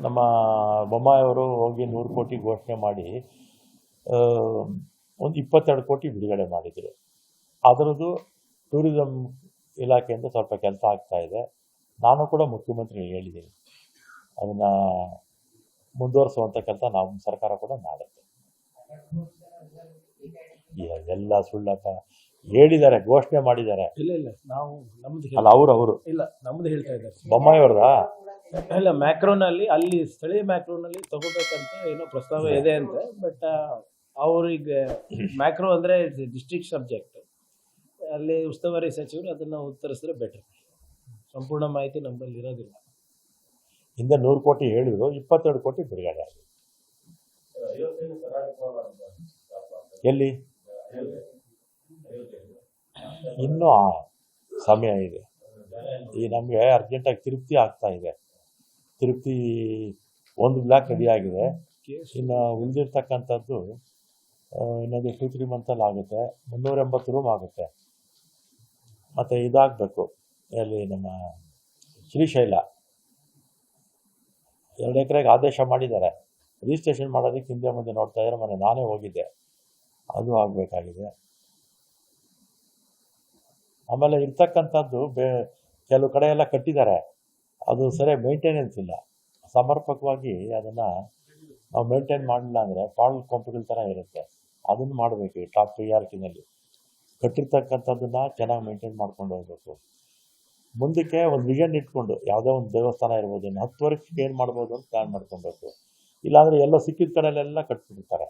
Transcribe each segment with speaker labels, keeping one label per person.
Speaker 1: ನಮ್ಮ ಬೊಮ್ಮಾಯಿಯವರು ಹೋಗಿ 100 ಕೋಟಿ ಘೋಷಣೆ ಮಾಡಿ ಒಂದು 22 ಕೋಟಿ ಬಿಡುಗಡೆ ಮಾಡಿದರು. ಅದರದ್ದು ಟೂರಿಸಂ ಇಲಾಖೆಯಿಂದ ಸ್ವಲ್ಪ ಕೆಲಸ ಆಗ್ತಾ ಇದೆ. ನಾನು ಕೂಡ ಮುಖ್ಯಮಂತ್ರಿ ಹೇಳಿದ್ದೀನಿ, ಅದನ್ನು ಮುಂದುವರಿಸುವಂಥ ಕೆಲಸ ನಮ್ಮ ಸರ್ಕಾರ ಕೂಡ ಮಾಡುತ್ತೆ. ಎಲ್ಲ ಸುಳ್ಳಪ್ಪ, ಹೇಳಿದ್ದಾರೆ, ಘೋಷಣೆ ಮಾಡಿದ್ದಾರೆ.
Speaker 2: ಇಲ್ಲ ನಾವು ನಮ್ದು
Speaker 1: ಅಲ್ಲ, ಅವರು
Speaker 2: ಇಲ್ಲ ನಮ್ದು ಹೇಳ್ತಾ ಇದ್ದಾರೆ.
Speaker 1: ಬೊಮ್ಮಾಯಿಯವ್ರದಾ?
Speaker 2: ಇಲ್ಲ, ಮ್ಯಾಕ್ರೋನಲ್ಲಿ ಅಲ್ಲಿ ಸ್ಥಳೀಯ ಮ್ಯಾಕ್ರೋನಲ್ಲಿ ತಗೋಬೇಕಂತ ಏನೋ ಪ್ರಸ್ತಾವ ಇದೆ ಅಂತೆ. ಬಟ್ ಅವ್ರಿಗೆ ಮ್ಯಾಕ್ರೋ ಅಂದರೆ ಡಿಸ್ಟ್ರಿಕ್ಟ್ ಸಬ್ಜೆಕ್ಟ್, ಅಲ್ಲಿ ಉಸ್ತುವಾರಿ ಸಚಿವರು ಅದನ್ನು ಉತ್ತರಿಸಿದ್ರೆ ಬೆಟರ್. ಸಂಪೂರ್ಣ ಮಾಹಿತಿ ನಮ್ಮಲ್ಲಿ ಇರೋದಿಲ್ಲ.
Speaker 1: ಹಿಂದೆ 100 ಕೋಟಿ ಹೇಳಿದ್ರು, 22 ಕೋಟಿ ಬಿಡುಗಡೆ ಆಗಿದೆ. ಎಲ್ಲಿ? ಇನ್ನೂ ಸಮಯ ಇದೆ. ಈ ನಮಗೆ ಅರ್ಜೆಂಟಾಗಿ ತಿರುಪ್ತಿ ಆಗ್ತಾ ಇದೆ. ತಿರುಪ್ತಿ 1 ಬ್ಲಾಕ್ ರೆಡಿ ಆಗಿದೆ. ಇನ್ನು ಉಳಿದಿರ್ತಕ್ಕಂಥದ್ದು ಇನ್ನೊಂದು 2-3 ಮಂತಲ್ಲಿ ಆಗುತ್ತೆ. 380 ರೂಮ್ ಆಗುತ್ತೆ. ಮತ್ತು ಇದಾಗಬೇಕು, ಎಲ್ಲಿ ನಮ್ಮ ಶ್ರೀಶೈಲ 2 ಎಕರೆಗೆ ಆದೇಶ ಮಾಡಿದ್ದಾರೆ. ರಿಜಿಸ್ಟ್ರೇಷನ್ ಮಾಡೋದಕ್ಕೆ ಹಿಂದೆ ಮುಂದೆ ನೋಡ್ತಾ ಇದ್ದಾರೆ. ಮೊನ್ನೆ ನಾನೇ ಹೋಗಿದ್ದೆ, ಅದು ಆಗಬೇಕಾಗಿದೆ. ಆಮೇಲೆ ಇರ್ತಕ್ಕಂಥದ್ದು ಕೆಲವು ಕಡೆ ಎಲ್ಲ ಕಟ್ಟಿದ್ದಾರೆ, ಅದು ಸರಿಯಾಗಿ ಮೇಂಟೆನೆನ್ಸ್ ಇಲ್ಲ. ಸಮರ್ಪಕವಾಗಿ ಅದನ್ನು ನಾವು ಮೇಂಟೈನ್ ಮಾಡಲಿಲ್ಲ ಅಂದರೆ ಪಾಳು ಕೊಂಪುಗಳ ಥರ ಇರುತ್ತೆ. ಅದನ್ನು ಮಾಡಬೇಕು. ಈ ಟಾಪ್ ಪ್ರಿಯಾರಿಟಿನಲ್ಲಿ ಕಟ್ಟಿರ್ತಕ್ಕಂಥದ್ದನ್ನು ಚೆನ್ನಾಗಿ ಮೇಂಟೈನ್ ಮಾಡ್ಕೊಂಡು ಹೋಗ್ಬೇಕು. ಮುಂದಕ್ಕೆ ಒಂದು ವಿಷನ್ ಇಟ್ಕೊಂಡು ಯಾವುದೇ ಒಂದು ದೇವಸ್ಥಾನ ಇರ್ಬೋದು, ಇನ್ನು 10 ವರ್ಷಕ್ಕೆ ಏನು ಮಾಡ್ಬೋದು ಅಂತ ಪ್ಲ್ಯಾನ್ ಮಾಡ್ಕೊಬೇಕು. ಇಲ್ಲಾಂದರೆ ಎಲ್ಲೋ ಸಿಕ್ಕಿದ ಕಡೆಯಲ್ಲೆಲ್ಲ ಕಟ್ಬಿಡ್ತಾರೆ.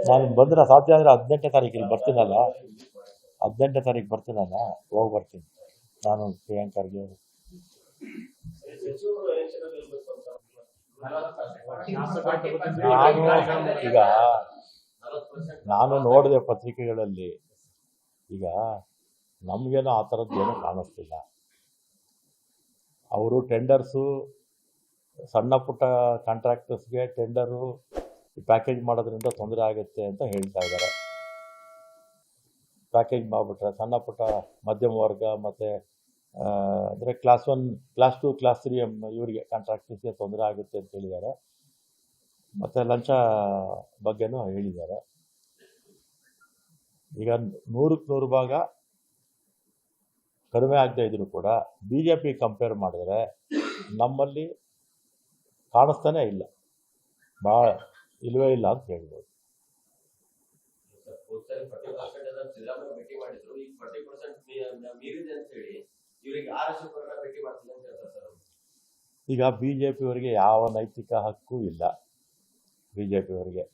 Speaker 1: ನಾನು ಬಂದರೆ ಸಾಧ್ಯ ಅಂದರೆ 18ನೇ ತಾರೀಕಿಗೆ ಬರ್ತೀನಲ್ಲ, 18ನೇ ತಾರೀಕು ಬರ್ತೀನಲ್ಲ, ಹೋಗಿ ಬರ್ತೀನಿ ನಾನು, ಪ್ರಿಯಾಂಕ್ ಖರ್ಗೆ ಅವರು. ಈಗ ನಾನು ನೋಡಿದೆ ಪತ್ರಿಕೆಗಳಲ್ಲಿ, ಈಗ ನಮಗೇನೋ ಆ ಥರದ್ದೇನೂ ಕಾಣಿಸ್ತಿಲ್ಲ. ಅವರು ಟೆಂಡರ್ಸು, ಸಣ್ಣ ಪುಟ್ಟ ಕಾಂಟ್ರಾಕ್ಟರ್ಸ್ಗೆ ಟೆಂಡರು ಪ್ಯಾಕೇಜ್ ಮಾಡೋದ್ರಿಂದ ತೊಂದರೆ ಆಗುತ್ತೆ ಅಂತ ಹೇಳ್ತಾ ಇದ್ದಾರೆ. ಪ್ಯಾಕೇಜ್ ಮಾಡಿಬಿಟ್ರೆ ಸಣ್ಣ ಪುಟ್ಟ ಮಧ್ಯಮ ವರ್ಗ ಮತ್ತು ಅಂದರೆ ಕ್ಲಾಸ್ 1, ಕ್ಲಾಸ್ 2, ಕ್ಲಾಸ್ 3 ಇವರಿಗೆ ಕಾಂಟ್ರಾಕ್ಟರ್ಸ್ಗೆ ತೊಂದರೆ ಆಗುತ್ತೆ ಅಂತ ಹೇಳಿದ್ದಾರೆ. ಮತ್ತು ಲಂಚ ಬಗ್ಗೆನೂ ಹೇಳಿದ್ದಾರೆ. ಈಗ 100ಕ್ಕೆ 100 ಭಾಗ ಕಡಿಮೆ ಆಗದೆ ಇದ್ದರೂ ಕೂಡ BJP ಕಂಪೇರ್ ಮಾಡಿದ್ರೆ ನಮ್ಮಲ್ಲಿ ಕಾಣಿಸ್ತಾನೆ ಇಲ್ಲ, ಭಾಳ ಇಲ್ಲವೇ ಇಲ್ಲ ಅಂತ ಹೇಳ್ಬೋದು. ಈಗ BJP ಅವರಿಗೆ ಯಾವ ನೈತಿಕ ಹಕ್ಕು ಇಲ್ಲ. BJP ಅವರಿಗೆ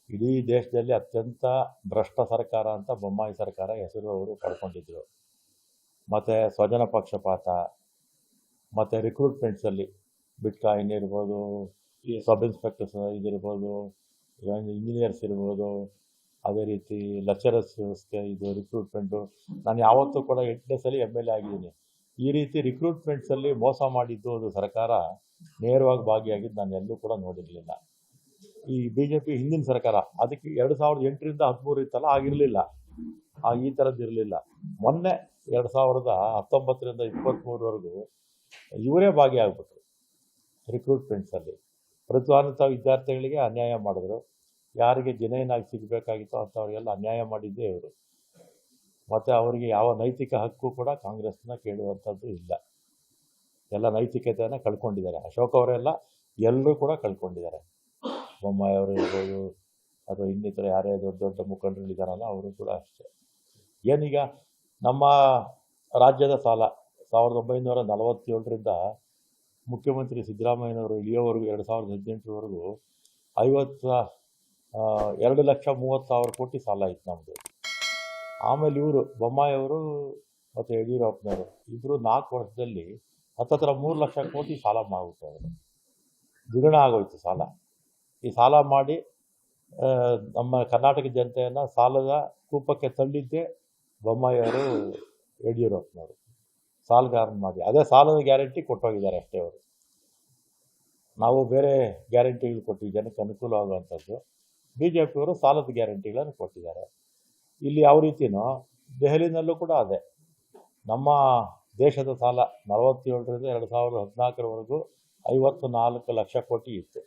Speaker 1: ಇಡೀ ದೇಶದಲ್ಲಿ ಅತ್ಯಂತ ಭ್ರಷ್ಟ ಸರ್ಕಾರ ಅಂತ ಬೊಮ್ಮಾಯಿ ಸರ್ಕಾರ ಹೆಸರು ಅವರು ಪಡ್ಕೊಂಡಿದ್ರು. ಮತ್ತು ಸ್ವಜನ ಪಕ್ಷಪಾತ, ಮತ್ತು ರಿಕ್ರೂಟ್ಮೆಂಟ್ಸಲ್ಲಿ ಬಿಟ್ಕಾಯಿನ್ ಇರ್ಬೋದು, ಸಬ್ ಇನ್ಸ್ಪೆಕ್ಟರ್ಸ್ ಇದಿರ್ಬೋದು, ಇಂಜಿನಿಯರ್ಸ್ ಇರ್ಬೋದು, ಅದೇ ರೀತಿ ಲೆಕ್ಚರರ್ಸ್ಗೆ ಇದು ರಿಕ್ರೂಟ್ಮೆಂಟು. ನಾನು ಯಾವತ್ತೂ ಕೂಡ 8ನೇ ಸಲ MLA ಆಗಿದ್ದೀನಿ. ಈ ರೀತಿ ರಿಕ್ರೂಟ್ಮೆಂಟ್ಸಲ್ಲಿ ಮೋಸ ಮಾಡಿದ್ದು ಅದು ಸರ್ಕಾರ ನೇರವಾಗಿ ಭಾಗಿಯಾಗಿದ್ದು ನಾನು ಎಲ್ಲೂ ಕೂಡ ನೋಡಿರಲಿಲ್ಲ. ಈ BJP ಹಿಂದಿನ ಸರ್ಕಾರ ಅದಕ್ಕೆ 2008ರಿಂದ 13 ಇತ್ತಲ್ಲ, ಆಗಿರಲಿಲ್ಲ, ಈ ಥರದ್ದು ಇರಲಿಲ್ಲ. ಮೊನ್ನೆ 2019ರಿಂದ 23ವರೆಗೂ ಇವರೇ ಭಾಗಿಯಾಗ್ಬಿಟ್ರು ರಿಕ್ರೂಟ್ಮೆಂಟ್ಸಲ್ಲಿ. ಪ್ರತಿಭಾನ್ವಿತ ವಿದ್ಯಾರ್ಥಿಗಳಿಗೆ ಅನ್ಯಾಯ ಮಾಡಿದ್ರು. ಯಾರಿಗೆ ಜೆನ್ಯೂನಾಗಿ ಸಿಗಬೇಕಾಗಿತ್ತೋ ಅಂಥವ್ರಿಗೆಲ್ಲ ಅನ್ಯಾಯ ಮಾಡಿದ್ದೇ ಇವರು. ಮತ್ತು ಅವರಿಗೆ ಯಾವ ನೈತಿಕ ಹಕ್ಕು ಕೂಡ ಕಾಂಗ್ರೆಸ್ನ ಕೇಳುವಂಥದ್ದು ಇಲ್ಲ. ಎಲ್ಲ ನೈತಿಕತೆಯನ್ನು ಕಳ್ಕೊಂಡಿದ್ದಾರೆ. ಅಶೋಕ್ ಅವರೆಲ್ಲ ಎಲ್ಲರೂ ಕೂಡ ಕಳ್ಕೊಂಡಿದ್ದಾರೆ. ಬೊಮ್ಮಾಯಿ ಅವರು ಇರ್ಬೋದು, ಅಥವಾ ಇನ್ನಿತರ ಯಾರೇ ದೊಡ್ಡ ದೊಡ್ಡ ಮುಖಂಡರುಗಳಿದ್ದಾರಲ್ಲ, ಅವರು ಕೂಡ ಅಷ್ಟೇ. ಏನೀಗ ನಮ್ಮ ರಾಜ್ಯದ ಸಾಲ 1947ರಿಂದ ಮುಖ್ಯಮಂತ್ರಿ ಸಿದ್ದರಾಮಯ್ಯನವರು ಇಳಿಯೋವರೆಗೂ 2018ವರೆಗೂ 2,30,000 ಕೋಟಿ ಸಾಲ ಇತ್ತು ನಮ್ಮದು. ಆಮೇಲೆ ಇವರು ಬೊಮ್ಮಾಯಿಯವರು ಮತ್ತು ಯಡಿಯೂರಪ್ಪನವರು ಇಬ್ಬರು 4 ವರ್ಷದಲ್ಲಿ ಹತ್ತತ್ರ 3 ಲಕ್ಷ ಕೋಟಿ ಸಾಲ ಮಾಡಿಬಿಟ್ಟವರು. ದ್ವಿಗುಣ ಆಗೋಯ್ತು ಸಾಲ. ಈ ಸಾಲ ಮಾಡಿ ನಮ್ಮ ಕರ್ನಾಟಕ ಜನತೆಯನ್ನು ಸಾಲದ ಕೂಪಕ್ಕೆ ತಳ್ಳಿದ್ದೇ ಬೊಮ್ಮಾಯಿಯವರು, ಯಡಿಯೂರಪ್ಪನವರು. ಸಾಲಗಾರನ ಮಾಡಿ ಅದೇ ಸಾಲದ ಗ್ಯಾರಂಟಿ ಕೊಟ್ಟೋಗಿದ್ದಾರೆ ಅಷ್ಟೇ ಅವರು. ನಾವು ಬೇರೆ ಗ್ಯಾರಂಟಿಗಳು ಕೊಟ್ಟಿವಿ ಜನಕ್ಕೆ ಅನುಕೂಲ ಆಗುವಂಥದ್ದು. ಬಿ ಜೆ ಪಿಯವರು ಸಾಲದ ಗ್ಯಾರಂಟಿಗಳನ್ನು ಕೊಟ್ಟಿದ್ದಾರೆ. ಇಲ್ಲಿ ಯಾವ ರೀತಿನೋ ದೆಹಲಿನಲ್ಲೂ ಕೂಡ ಅದೇ. ನಮ್ಮ ದೇಶದ ಸಾಲ 47ರಿಂದ 2014ರವರೆಗೂ 54 ಲಕ್ಷ ಕೋಟಿ ಇತ್ತು.